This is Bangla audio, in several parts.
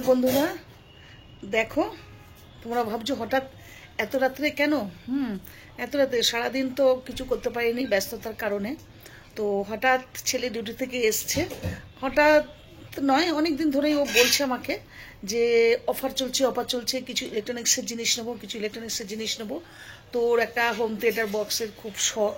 বন্ধুরা দেখো, তোমরা ভাবছো হঠাৎ এত রাত্রে কেন? এত রাত্রে সারাদিন তো কিছু করতে পারিনি ব্যস্ততার কারণে। তো হঠাৎ ছেলে ডিউটি থেকে এসছে, হঠাৎ নয় অনেক দিন ধরেই ও বলছে আমাকে যে অফার চলছে, কিছু ইলেকট্রনিক্সের জিনিস নেবো। তো ওর একটা হোম থিয়েটার বক্সের খুব শখ,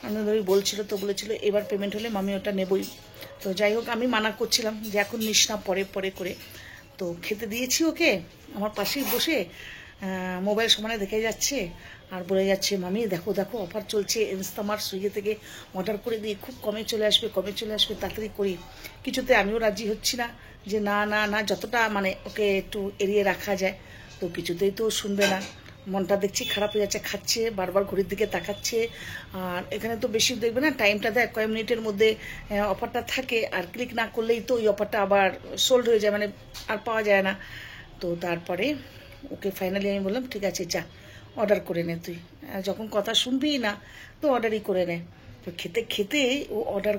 অনেক ধরেই বলছিল। তো বলেছিল এবার পেমেন্ট হলে মামি ওটা নেবই। তো যাই হোক, আমি মানা করছিলাম যে এখন নিস না, পরে করে। তো খেতে দিয়েছি ওকে, আমার পাশেই বসে মোবাইল সমানে দেখে যাচ্ছে আর বলে যাচ্ছে মামি দেখো অফার চলছে, ইনস্টামার্ট সুইগি থেকে অর্ডার করে দিই, খুব কমে চলে আসবে, তাড়াতাড়ি করি। কিছুতে আমিও রাজি হচ্ছি না যে না যতটা মানে ওকে একটু এড়িয়ে রাখা যায়। তো কিছুতেই তো শুনবে না, মনটা দেখছি খারাপ হয়ে যাচ্ছে, খাচ্ছে বারবার ঘড়ির দিকে তাকাচ্ছে। আর এখানে তো বেশি দেখবে না, টাইমটা দেয় কয়েক মিনিটের মধ্যে অফারটা থাকে, আর ক্লিক না করলেই তো ওই অফারটা আবার সোল্ড হয়ে যায়, মানে আর পাওয়া যায় না। তো তারপরে ওকে ফাইনালি আমি বললাম ঠিক আছে যা অর্ডার করে নে, তুই যখন কথা শুনবি না তো অর্ডারই করে নে। তো খেতে ও অর্ডার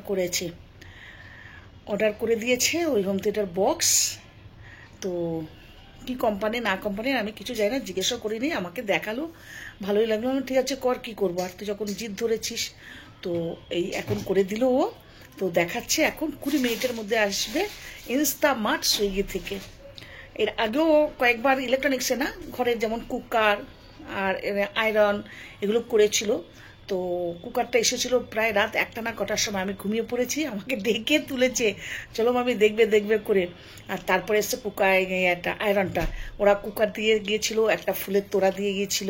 করে দিয়েছে ওই হোম থিয়েটার বক্স। তো কি কোম্পানি না কোম্পানির আমি কিছু জানি না, জিজ্ঞাসা করিনি, আমাকে দেখালো, ভালোই লাগলো। আমি ঠিক আছে কর, কি করবো আর, তুই যখন জিদ ধরেছিস। তো এই এখন করে দিল ও। তো দেখাচ্ছে এখন 20 মিনিটের মধ্যে আসবে ইনস্টামার্ট সুইগি থেকে। এর আগেও কয়েকবার ইলেকট্রনিক্সে না, ঘরের যেমন কুকার আর আয়রন এগুলো করেছিল। তো কুকারটা এসেছিলো প্রায় রাত 1টা না কটার সময়, আমি ঘুমিয়ে পড়েছি, আমাকে ডেকে তুলেছে চলো মামি দেখবে করে। আর তারপরে এসছে কুকার, একটা আয়রনটা, ওরা কুকার দিয়ে গিয়েছিল, একটা ফুলের তোড়া দিয়ে গিয়েছিল,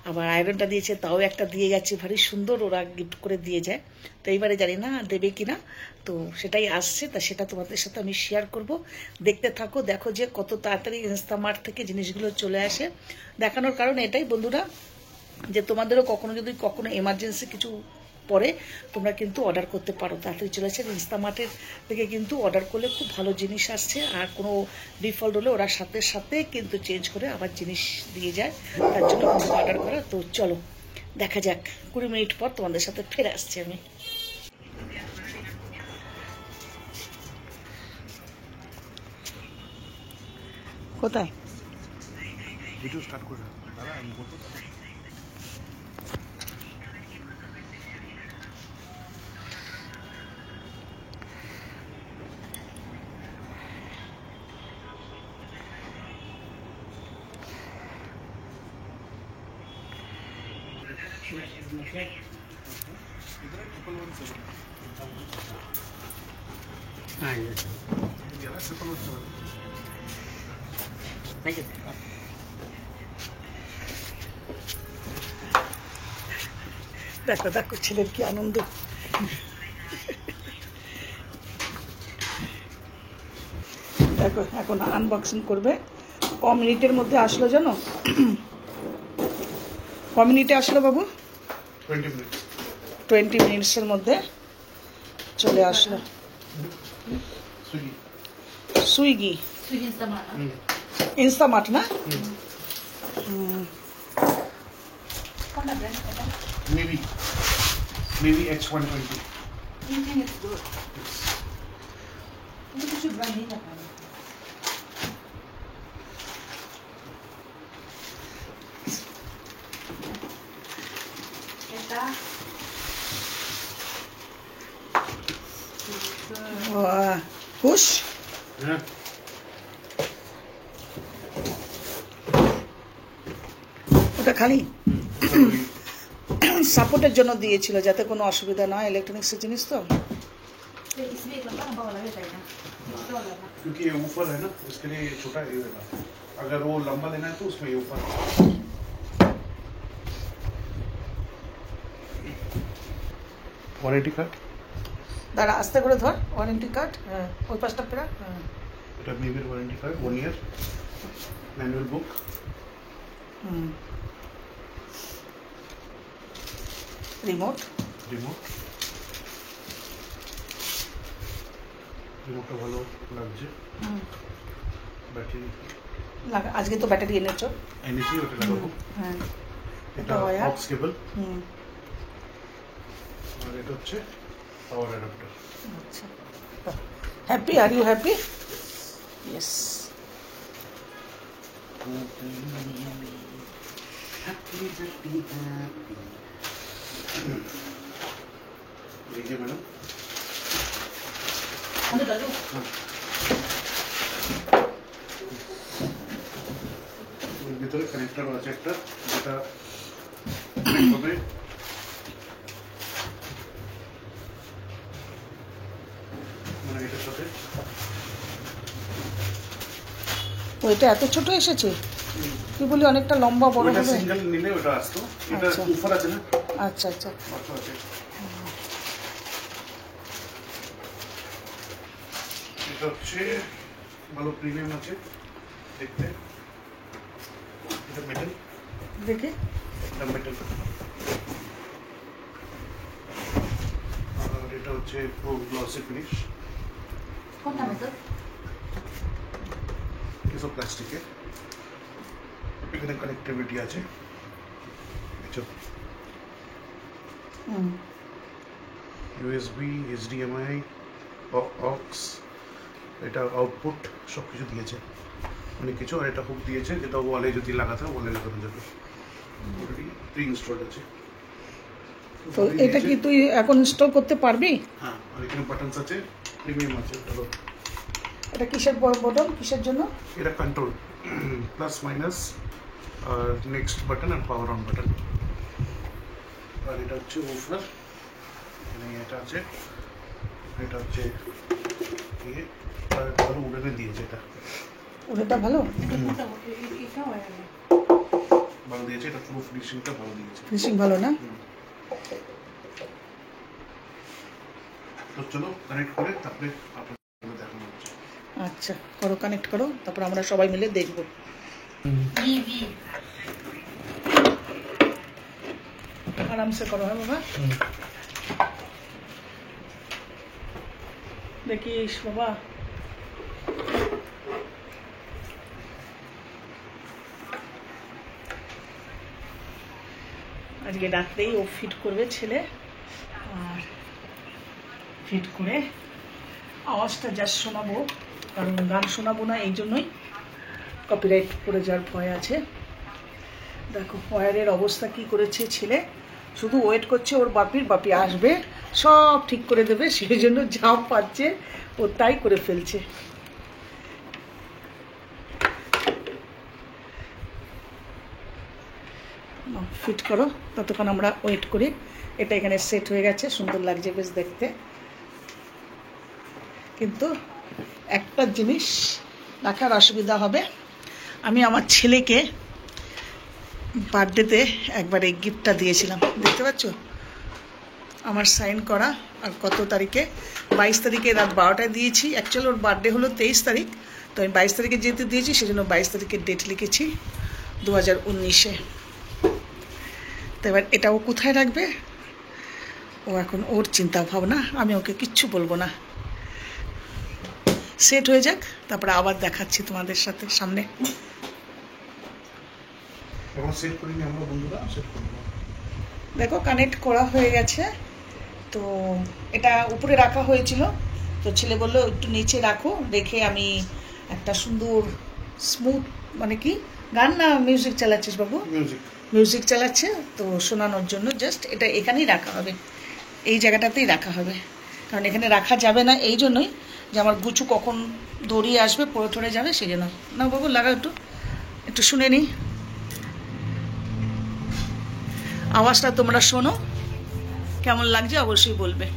আবার আয়রনটা দিয়েছে তাও একটা দিয়ে গেছে, ভারী সুন্দর ওরা গিফট করে দিয়ে যায়। তো এইবারে জানি না দেবে কি না, তো সেটাই আসছে, তা সেটা তোমাদের সাথে আমি শেয়ার করব। দেখতে থাকো, দেখো যে কত তাড়াতাড়ি ইনস্টামার্ট থেকে জিনিসগুলো চলে আসে। দেখানোর কারণ এটাই বন্ধুরা, যে তোমাদেরও যদি কখনো এমার্জেন্সি কিছু পরে তোমরা কিন্তু অর্ডার করতে পারো, তাড়াতাড়ি চলে আসে। ইনস্টামার্টের থেকে কিন্তু অর্ডার করলে খুব ভালো জিনিস আসছে, আর কোনো ডিফল্ট হলে ওরা সাথে কিন্তু চেঞ্জ করে আবার জিনিস দিয়ে যায়, তার জন্য অর্ডার করা। তো চলো দেখা যাক, 20 মিনিট পর তোমাদের সাথে ফিরে আসছি আমি। কোথায় ভিডিও স্টার্ট করে দাঁড়া, আমি বলবো। দেখো ছেলের কি আনন্দ। দেখো এখন আনবক্সিং করবে, ক মিনিটের মধ্যে আসলো জানো? ক মিনিটে আসলো বাবু? 20 মিনিটসের মধ্যে চলে আসলো। সুইগি ইনস্টামার্ট না? Maybe H120. You think it's good? You should buy it. খুশ? হ্যাঁ। ওটা খালি সাপোর্টের জন্য দিয়েছিল, যাতে কোনো অসুবিধা না হয়, ইলেকট্রনিক্সের জিনিস তো। क्योंकि ये ऊपर है ना, इसके लिए छोटा ये देना, अगर वो लंबा लेना है तो उसमें ये ऊपर। ওয়ারেন্টি কার্ড দাঁড়া আস্তে করে ধর, ওয়ারেন্টি কার্ড, হ্যাঁ ওই পাশটা পেরা, হ্যাঁ এটা মেবির ওয়ারেন্টি কার্ড, 1 ইয়ার ম্যানুয়াল বুক। রিমোটটা ভালো লাগছে। ব্যাটারি আজকে তো ব্যাটারি এনেছি, ওটা লাগাবো। হ্যাঁ এটা বক্স কেবল, আর এটা হচ্ছে পাওয়ার অ্যাডাপ্টার। আচ্ছা, happy? Are you happy? Yes. लीजिए मैडम। अंदर डालो। ভিতরে কানেক্টর আছে একটা, যেটা হবে মানে এটার সাথে। তো এটা এত ছোট এসেছে, তুই বলি অনেকটা লম্বা বড় ওটা হবে। সিঙ্গেল নিলে ওটা আসতো, এটা আচ্ছা। উফার আছে না, আচ্ছা আচ্ছা। আচ্ছা আছে। এটা হচ্ছে ভালো প্রিমিয়াম আছে দেখতে, এটা মেটাল, দেখে এটা মেটাল। আর এটা হচ্ছে প্রো গ্লসি ফিনিশ, कौन था मतलब এসব প্লাস্টিকের। এখানে কানেক্টিভিটি আছে, ইউএসবি, এইচডিএমআই, অক্স, এটা আউটপুট সব কিছু দিয়েছে, অনেক কিছু। আর এটা হুক দিয়েছে, যেটা ওয়ালে যদি লাগাতে হয় ওয়ালে লাগানো যাবে, অলরেডি প্রি ইনস্টলড আছে। তো এটা কি তুই এখন ইনস্টল করতে পারবি? হ্যাঁ, আর এখানে বাটনস আছে, প্রিমিয়াম আছে। এটা কিসের বটন, কিসের জন্য? এটা কন্ট্রোল, প্লাস মাইনাস, আর নেক্সট বাটন আর পাওয়ার অন বাটন। আর এটা হচ্ছে ওফার, এখানে এটা আছে, এটা হচ্ছে ইয়ে, আর আরো উড়ে দিয়েছে। এটা ওটা ভালো, ये क्या हुआ है ভালো দিয়েছে, এটা পুরো ফিনিশিংটা ভালো দিয়েছে। ফিনিশিং ভালো না? তো চলো কানেক্ট করে তারপরে আপনাদের দেখানো হচ্ছে। আচ্ছা করো, কানেক্ট করো, তারপর আমরা সবাই মিলে দেখবো। टीवी আরামসে করো। হ্যাঁ বাবা, দেখিস বাবা। আজকে রাত্রেই ও ফিট করবে ছেলে, আর ফিট করে আওয়াজটা যা শোনাবো, কারণ গান শোনাবো না, এই জন্যই কপিরাইট পড়ে যাওয়ার ভয় আছে। দেখো ওয়্যারের অবস্থা কি করেছে ছেলে, শুধু ওয়েট করছে ওর বাপি আসবে সব ঠিক করে দেবে, সেই জন্য যা পাচ্ছে ও তাই করে ফেলছে। ফিট করো, ততক্ষণ আমরা ওয়েট করি। এটা এখানে সেট হয়ে গেছে, সুন্দর লাগছে বেশ দেখতে। কিন্তু একটা জিনিস রাখার অসুবিধা হবে, আমি আমার ছেলেকে বার্থডেতে একবার এই গিফটটা দিয়েছিলাম, দেখতে পাচ্ছ আমার সাইন করা। আর কত তারিখে, 22 তারিখে রাত 12টায় দিয়েছি। অ্যাকচুয়ালি ওর বার্থডে হলো 23 তারিখ, তো আমি 22 তারিখে যেতে দিয়েছি, সেজন্য 22 তারিখের ডেট লিখেছি 2019-এ। তো এবার এটা ও কোথায় রাখবে, ও এখন ওর চিন্তা ভাবনা, আমি ওকে কিচ্ছু বলবো না। সেট হয়ে যাক, তারপরে আবার দেখাচ্ছি তোমাদের সাথে সামনে। এখন সেট করিনি আমরা বন্ধুরা, সেট করবো। দেখো কানেক্ট করা হয়ে গেছে। তো এটা উপরে রাখা হয়েছিল, তো ছেলে বললো একটু নিচে রাখো, রেখে আমি একটা সুন্দর স্মুথ, মানে কি গান না মিউজিক চালাচ্ছিস বাবু? মিউজিক চালাচ্ছে, তো শোনানোর জন্য জাস্ট এটা এখানেই রাখা হবে, এই জায়গাটাতেই রাখা হবে। কারণ এখানে রাখা যাবে না, এই জন্যই যে আমার গুচু কখন দৌড়িয়ে আসবে, পড়ে টরে যাবে, সেই জন্য। না বাবু লাগাও, একটু শুনে নিই, আওয়াজটা তোমরা শোনো, কেমন লাগছে অবশ্যই বলবে।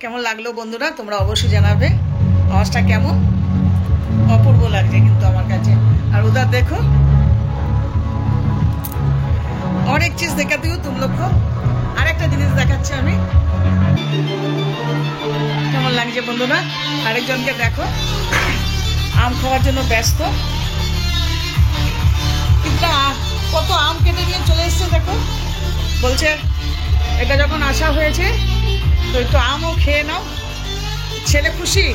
কেমন লাগলো বন্ধুরা তোমরা অবশ্যই জানাবে। আওয়াজটা কেমন অপূর্ব লাগছে কিন্তু আমার কাছে। আর উদার দেখো और एक चीज देखाती हूँ तुम लोग को। আরেকটা জিনিস দেখাচ্ছি আমি, কেমন লাগছে বন্ধুরা। আরেকজনকে দেখো আম খাওয়ার জন্য ব্যস্ত, কিন্তু কত আম কেটে নিয়ে চলে এসছে দেখো। বলছে এটা যখন আসা হয়েছে তো একটু আমও খেয়ে নাও, ছেলে খুশি।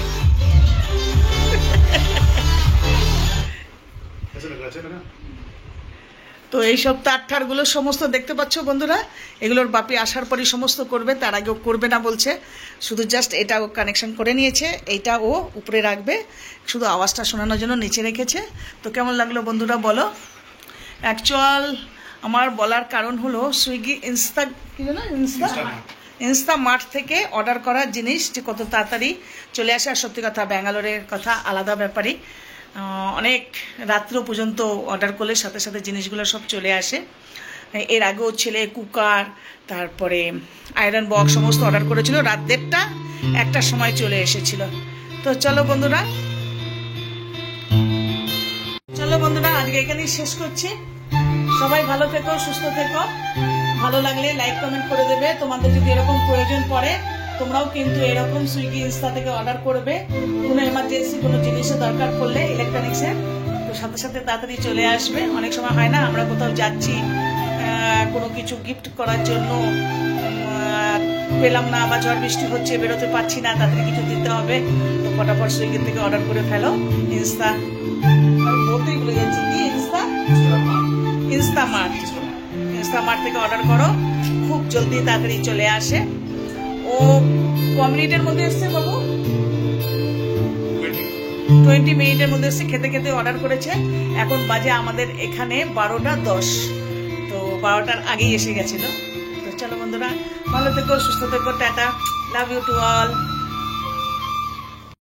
তো এইসব তারঠারগুলো সমস্ত দেখতে পাচ্ছ বন্ধুরা, এগুলোর বাপি আসার পরই সমস্ত করবে, তার আগেও করবে না বলছে। শুধু জাস্ট এটা ও কানেকশন করে নিয়েছে, এইটা ও উপরে রাখবে, শুধু আওয়াজটা শোনানোর জন্য নিচে রেখেছে। তো কেমন লাগলো বন্ধুরা বলো। অ্যাকচুয়াল আমার বলার কারণ হলো সুইগি ইনস্টা মার্ট থেকে অর্ডার করার জিনিস যে কত তাড়াতাড়ি চলে আসে। আর সত্যি কথা ব্যাঙ্গালোরের কথা আলাদা ব্যাপারই, অনেক রাত্র পর্যন্ত অর্ডার করলে সাথে সাথে জিনিসগুলো সব চলে আসে। এর আগেও ছেলে কুকার, তারপরে আয়রন বক্স সমস্ত অর্ডার করেছিল, রাত 1:30 1টার সময় চলে এসেছিল। তো চলো বন্ধুরা আজকে এখানেই শেষ করছি। সবাই ভালো থেকো, সুস্থ থেকো। ভালো লাগলে লাইক কমেন্ট করে দেবে। তোমাদের যদি এরকম প্রয়োজন পড়ে তোমরাও কিন্তু এরকম সুইগি ইনস্টা থেকে অর্ডার করবে। কোনো এমার্জেন্সি কোনো জিনিসের দরকার পড়লে ইলেকট্রনিক্সের, তো সাথে সাথে তাড়াতাড়ি চলে আসবে। অনেক সময় হয় না আমরা কোথাও যাচ্ছি কোনো কিছু গিফট করার জন্য পেলাম না, বা ঝড় বৃষ্টি হচ্ছে বেরোতে পারছি না, তাড়াতাড়ি কিছু দিতে হবে, তো ফটাফট সুইগি থেকে অর্ডার করে ফেলো। ইনস্টা বলতেই ভুলে যাচ্ছি কি ইনস্টা মার্ট থেকে অর্ডার করো, খুব জলদি তাড়াতাড়ি চলে আসে। ও কম মিনিটের মধ্যে এসছে বাবু, 20 মিনিটের মধ্যে এসছে। খেতে খেতে অর্ডার করেছে। এখন বাজে আমাদের এখানে 12:10, তো 12টার আগেই এসে গেছিল। তো চলো বন্ধুরা ভালো থেকো, সুস্থ থেকো, tata, love you to all.